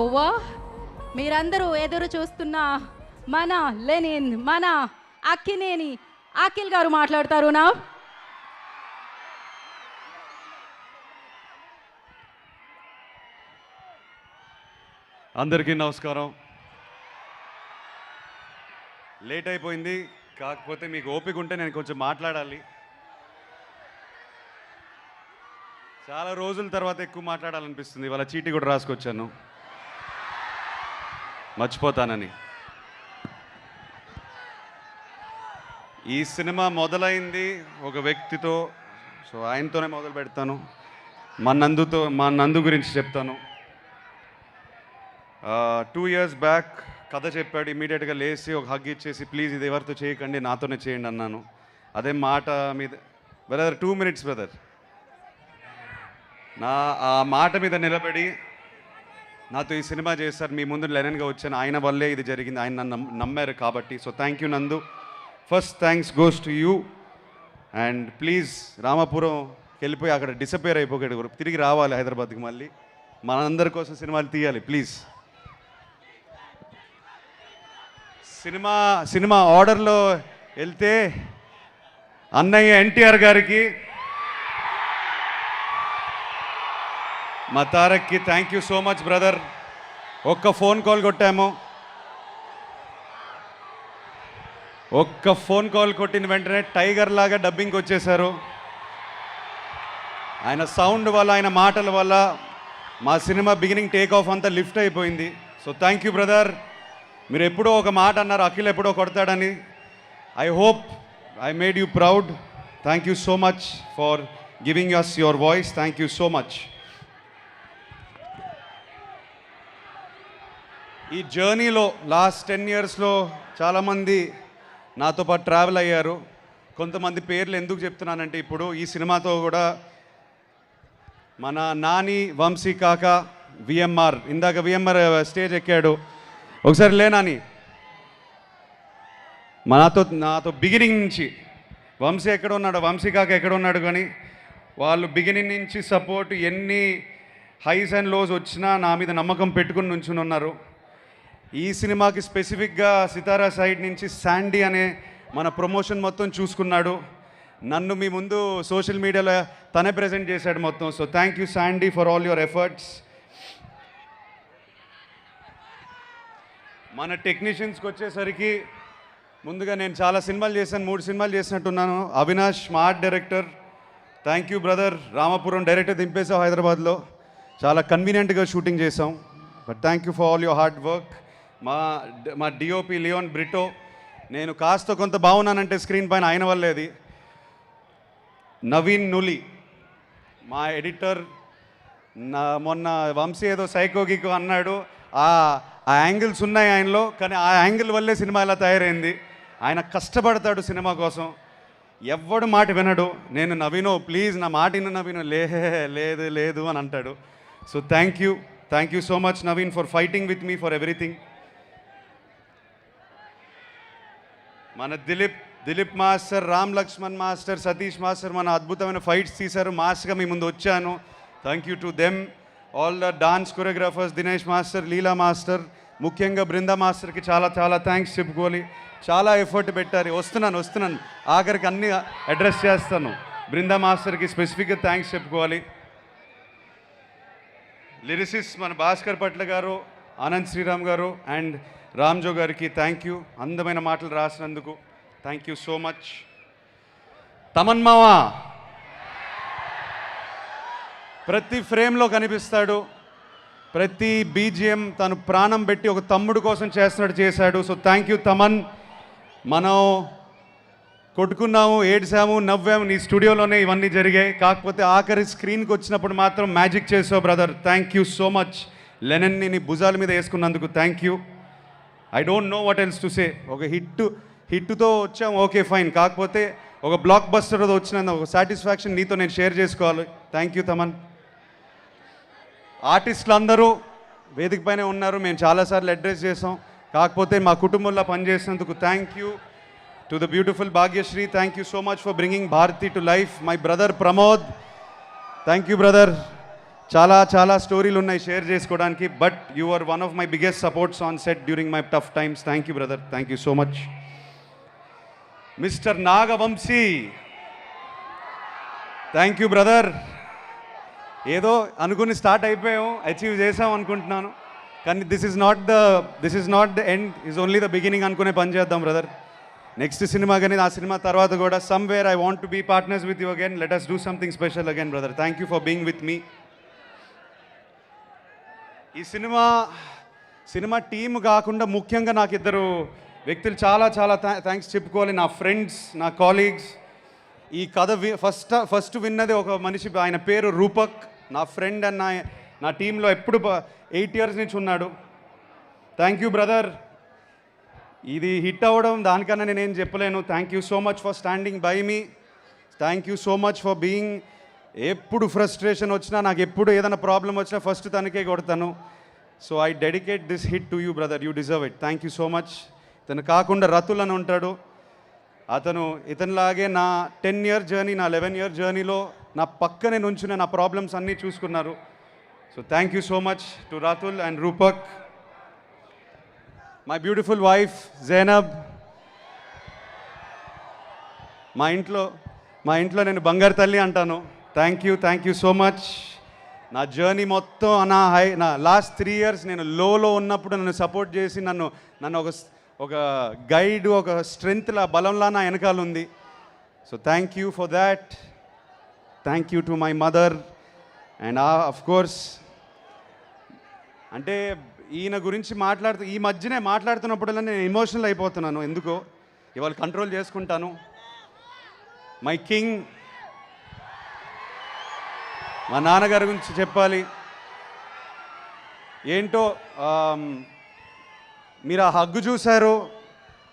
Over మీరందరూ ఎదురు చూస్తున్న మన లెనిన్, మన అక్కినేని అఖిల్ గారు మాట్లాడతారు నా. అందరికీ నమస్కారం. లేట్ అయిపోయింది, కాకపోతే మీకు ఓపిక ఉంటే నేను కొంచెం మాట్లాడాలి. చాలా రోజుల తర్వాత ఎక్కువ మాట్లాడాలనిపిస్తుంది. ఇవాళ చీటీ కూడా రాసుకొచ్చాను, మర్చిపోతానని. ఈ సినిమా మొదలైంది ఒక వ్యక్తితో, సో ఆయనతోనే మొదలు పెడతాను. మా నందు గురించి చెప్తాను. 2 years బ్యాక్ కథ చెప్పాడు. ఇమీడియట్గా లేచి ఒక హగ్ ఇచ్చేసి, ప్లీజ్ ఇది ఎవరితో చేయకండి, నాతోనే చేయండి అన్నాను. అదే మాట మీద బ్రదర్ 2 minutes బ్రదర్, ఆ మాట మీద నిలబడి నాతో ఈ సినిమా చేస్తారు. మీ ముందు లెనిన్గా వచ్చాను, ఆయన వల్లే ఇది జరిగింది. ఆయన నన్ను నమ్మారు కాబట్టి. So thank you Nandu. First thanks goes to you. And please రామాపురంకి వెళ్ళిపోయి అక్కడ డిసపేర్ అయిపోయాడు, తిరిగి రావాలి హైదరాబాద్కి. మళ్ళీ మనందరి కోసం సినిమాలు తీయాలి ప్లీజ్. సినిమా ఆర్డర్లో వెళ్తే అన్నయ్య ఎన్టీఆర్ గారికి, మా తారక్కి thank you so much brother. ఒక్క ఫోన్ కాల్ కొట్టాము, ఒక్క ఫోన్ కాల్ కొట్టిన వెంటనే టైగర్ లాగా డబ్బింగ్కి వచ్చేసారు. ఆయన సౌండ్ వల్ల, ఆయన మాటల వల్ల మా సినిమా బిగినింగ్ టేక్ ఆఫ్ అంతా లిఫ్ట్ అయిపోయింది. So thank you brother. మీరు ఎప్పుడో ఒక మాట అన్నారు, అఖిల్ ఎప్పుడో కొడతాడని. I hope I made you proud. Thank you so much for giving us your voice. Thank you so much. ఈ జర్నీలో లాస్ట్ 10 yearsలో చాలామంది నాతో పాటు ట్రావెల్ అయ్యారు. కొంతమంది పేర్లు ఎందుకు చెప్తున్నానంటే, ఇప్పుడు ఈ సినిమాతో కూడా మన నాని, వంశీ కాక, విఎంఆర్, ఇందాక విఎంఆర్ స్టేజ్ ఎక్కాడు. ఒకసారి లేనాని నాతో బిగినింగ్ నుంచి, వంశీ ఎక్కడ ఉన్నాడు, వంశీ కాక ఎక్కడ ఉన్నాడు, కానీ వాళ్ళు బిగినింగ్ నుంచి సపోర్ట్, ఎన్ని హైస్ అండ్ లోస్ వచ్చినా నా మీద నమ్మకం పెట్టుకుని నుంచుని ఉన్నారు. ఈ సినిమాకి స్పెసిఫిక్గా సితారా సైడ్ నుంచి శాండీ అనే మన ప్రమోషన్ మొత్తం చూసుకున్నాడు. నన్ను మీ ముందు సోషల్ మీడియాలో తనే ప్రజెంట్ చేశాడు మొత్తం. So thank you Sandy for all your efforts. మన టెక్నీషియన్స్కి వచ్చేసరికి, ముందుగా నేను చాలా సినిమాలు చేశాను, 3 సినిమాలు చేసినట్టున్నాను. అవినాష్ మా art director, thank you brother. Ramapuram director దింపేసాం హైదరాబాద్లో, చాలా కన్వీనియంట్గా షూటింగ్ చేసాం. But thank you for all your hard work. మా డిఓపి లియోన్ బ్రిటో, నేను కాస్త కొంత బాగున్నానంటే స్క్రీన్ పైన ఆయన వల్లేది. నవీన్ నులి మా ఎడిటర్. మొన్న వంశీ ఏదో సైకోగికో అన్నాడు, ఆ యాంగిల్స్ ఉన్నాయి ఆయనలో, కానీ ఆ యాంగిల్ వల్లే సినిమా ఇలా తయారైంది. ఆయన కష్టపడతాడు సినిమా కోసం, ఎవ్వడు మాట వినడు. నేను నవీనో ప్లీజ్ నా మాట విను నవీనో, లేదు లేదు అని అంటాడు. So thank you so much Naveen for fighting with me for everything. మన Dilip master, Ram Lakshman master, Satish master మన అద్భుతమైన ఫైట్స్ తీశారు. మాస్గా మీ ముందు వచ్చాను. Thank you to them. All the dance choreographers, Dinesh master, Leela master, ముఖ్యంగా బృందా మాస్టర్కి చాలా చాలా థ్యాంక్స్ చెప్పుకోవాలి. చాలా ఎఫర్ట్ పెట్టారు. వస్తున్నాను ఆఖరికి అన్ని అడ్రస్ చేస్తాను. బృందా మాస్టర్కి స్పెసిఫిక్గా థ్యాంక్స్ చెప్పుకోవాలి. లిరిసిస్ మన భాస్కర్ పట్ల గారు, ఆనంద్ శ్రీరామ్ గారు అండ్ రామ్జో గారికి థ్యాంక్ యూ, అందమైన మాటలు రాసినందుకు thank you so much. Thaman మావా ప్రతి ఫ్రేమ్లో కనిపిస్తాడు, ప్రతి బీజిఎం తను ప్రాణం పెట్టి ఒక తమ్ముడు కోసం చేశాడు. So thank you Thaman. మనం కొట్టుకున్నాము, ఏడ్చాము, నవ్వాము, నీ స్టూడియోలోనే ఇవన్నీ జరిగాయి. కాకపోతే ఆఖరి స్క్రీన్కి వచ్చినప్పుడు మాత్రం మ్యాజిక్ చేసావు brother. Thank you so much. లెనిన్ని నీ భుజాల మీద వేసుకున్నందుకు thank you. I don't know what else to say. ఒక హిట్తో వచ్చాం, ఓకే ఫైన్. కాకపోతే ఒక బ్లాక్ బస్టర్తో వచ్చిన ఒక సాటిస్ఫాక్షన్ నీతో నేను షేర్ చేసుకోవాలి. Thank you Thaman. ఆర్టిస్టులు అందరూ వేదిక పైనే ఉన్నారు, మేము చాలాసార్లు అడ్రస్ చేసాం. కాకపోతే మా కుటుంబంలో పనిచేసినందుకు thank you. To the beautiful Bhagyashree, thank you so much for bringing Bharathi to life. My brother Pramod, thank you brother. చాలా చాలా స్టోరీలు ఉన్నాయి షేర్ చేసుకోవడానికి, but you are one of my biggest supports on set during my tough times. Thank you brother, thank you so much. Mister Nagavamsi, thank you brother. ఏదో అనుకుని start అయిపోయాం, achieve చేసాం అనుకుంటున్నాను, కానీ this is not the end, is only the beginning అనుకునే పని చేద్దాం brother. Next cinema కానీ ఆ సినిమా తర్వాత కూడా somewhere I want to be partners with you again. Let us do something special again brother. Thank you for being with me. ఈ cinema team కాకుండా ముఖ్యంగా నాకు ఇద్దరు వ్యక్తులు చాలా చాలా థ్యాంక్స్ చెప్పుకోవాలి. నా ఫ్రెండ్స్, నా కాలీగ్స్. ఈ కథ ఫస్ట్ విన్నది ఒక మనిషి, ఆయన పేరు రూపక్, నా ఫ్రెండ్ అండ్ నా టీంలో ఎప్పుడు 8 years నుంచి ఉన్నాడు. Thank you brother. ఇది హిట్ అవ్వడం దానికన్నా నేనేం చెప్పలేను. Thank you so much for standing by me. Thank you so much for being. ఎప్పుడు ఫ్రస్ట్రేషన్ వచ్చినా, నాకు ఎప్పుడు ఏదైనా ప్రాబ్లం వచ్చినా ఫస్ట్ తనకే కొడతాను. So I dedicate this hit to you brother, you deserve it. Thank you so much. ఇతను కాకుండా రతుల్ అని ఉంటాడు, ఇతనిలాగే నా 10 year జర్నీ, నా 11 year జర్నీలో నా పక్కనే నుంచునే నా ప్రాబ్లమ్స్ అన్నీ చూసుకున్నారు. So thank you so much to Ratul and Rupak. My beautiful wife Zainab. మా ఇంట్లో నేను బంగారు తల్లి అంటాను. Thank you so much. నా జర్నీ మొత్తం నా లాస్ట్ 3 years నేను లోలో ఉన్నప్పుడు నన్ను సపోర్ట్ చేసి నన్ను ఒక గైడ్, ఒక స్ట్రెంగ్త్లా, బలంలా నా వెనకాల ఉంది. So thank you for that. Thank you to my mother. And of course, అంటే ఈయన గురించి ఈ మధ్యనే మాట్లాడుతున్నప్పుడల్లా నేను ఎమోషనల్ అయిపోతున్నాను. ఎందుకో ఇవాళ కంట్రోల్ చేసుకుంటాను. మై కింగ్, మా నాన్నగారి గురించి చెప్పాలి. ఏంటో మీరు ఆ హగ్గు చూశారు,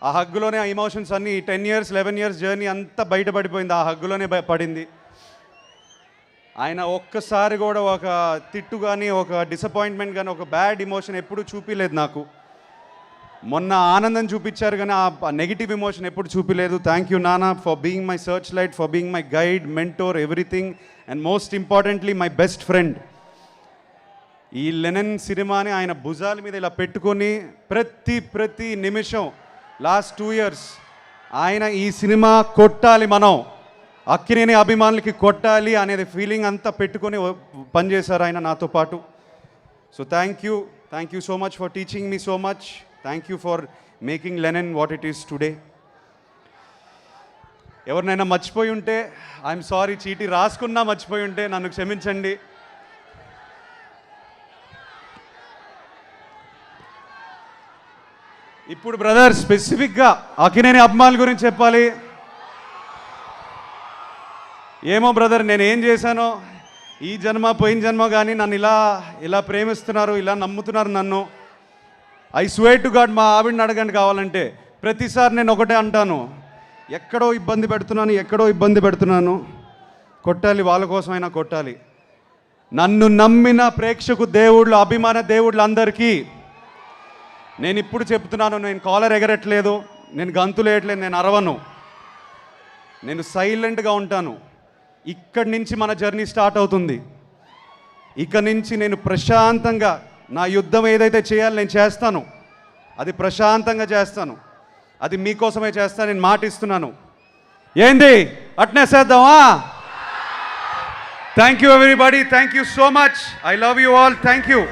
ఆ హగ్గులోనే ఆ ఎమోషన్స్ అన్నీ 10 years 11 years జర్నీ అంతా బయటపడిపోయింది, ఆ హగ్గులోనే పడింది. ఆయన ఒక్కసారి కూడా ఒక తిట్టు కానీ, ఒక డిసప్పాయింట్మెంట్ కానీ, ఒక బ్యాడ్ ఎమోషన్ ఎప్పుడూ చూపించలేదు నాకు. మొన్న ఆనందం చూపించారు కానీ ఆ నెగిటివ్ ఎమోషన్ ఎప్పుడు చూపించలేదు. థ్యాంక్ యూ నాన్న for being my search light, for being my guide, mentor, everything. And most importantly my best friend. ఈ లెనిన్ సినిమాని ఆయన భుజాల మీద ఇలా పెట్టుకొని ప్రతి నిమిషం లాస్ట్ 2 years ఆయన ఈ సినిమా కొట్టాలి, మనం అక్కినేని అభిమానులకి కొట్టాలి అనేది ఫీలింగ్ అంతా పెట్టుకొని పనిచేశారు ఆయన నాతో పాటు. So thank you so much for teaching me so much. Thank you for making Lenin what it is today. ఎవరినైనా మర్చిపోయి ఉంటే ఐఎమ్ సారీ, చీటీ రాసుకున్నా మర్చిపోయి ఉంటే నన్ను క్షమించండి. ఇప్పుడు బ్రదర్ స్పెసిఫిక్గా అక్కినేని అభిమానుల గురించి చెప్పాలి. ఏమో బ్రదర్, నేను ఏం చేశానో ఈ జన్మ పోయిన జన్మ కానీ నన్ను ఇలా ప్రేమిస్తున్నారు, ఇలా నమ్ముతున్నారు నన్ను. ఐ స్వేర్ టు గాడ్, మా ఆవిడని అడగండి కావాలంటే. ప్రతిసారి నేను ఒకటే అంటాను, ఎక్కడో ఇబ్బంది పెడుతున్నాను, కొట్టాలి, వాళ్ళ కోసమైనా కొట్టాలి. నన్ను నమ్మిన ప్రేక్షకు దేవుళ్ళు, అభిమాన దేవుళ్ళు అందరికీ నేను ఇప్పుడు చెప్తున్నాను, నేను కాలర్ ఎగరట్లేదు, నేను గంతులు వేయట్లేదు, నేను అరవను, నేను సైలెంట్గా ఉంటాను. ఇక్కడి నుంచి మన జర్నీ స్టార్ట్ అవుతుంది. ఇక నుంచి నేను ప్రశాంతంగా నా యుద్ధం ఏదైతే చేయాలో నేను చేస్తాను, అది ప్రశాంతంగా చేస్తాను, అది మీకోసమే చేస్తాను, నేను మాట ఇస్తున్నాను. ఏంది అట్నే చేద్దామా? Thank you everybody, thank you so much. I love you all. Thank you.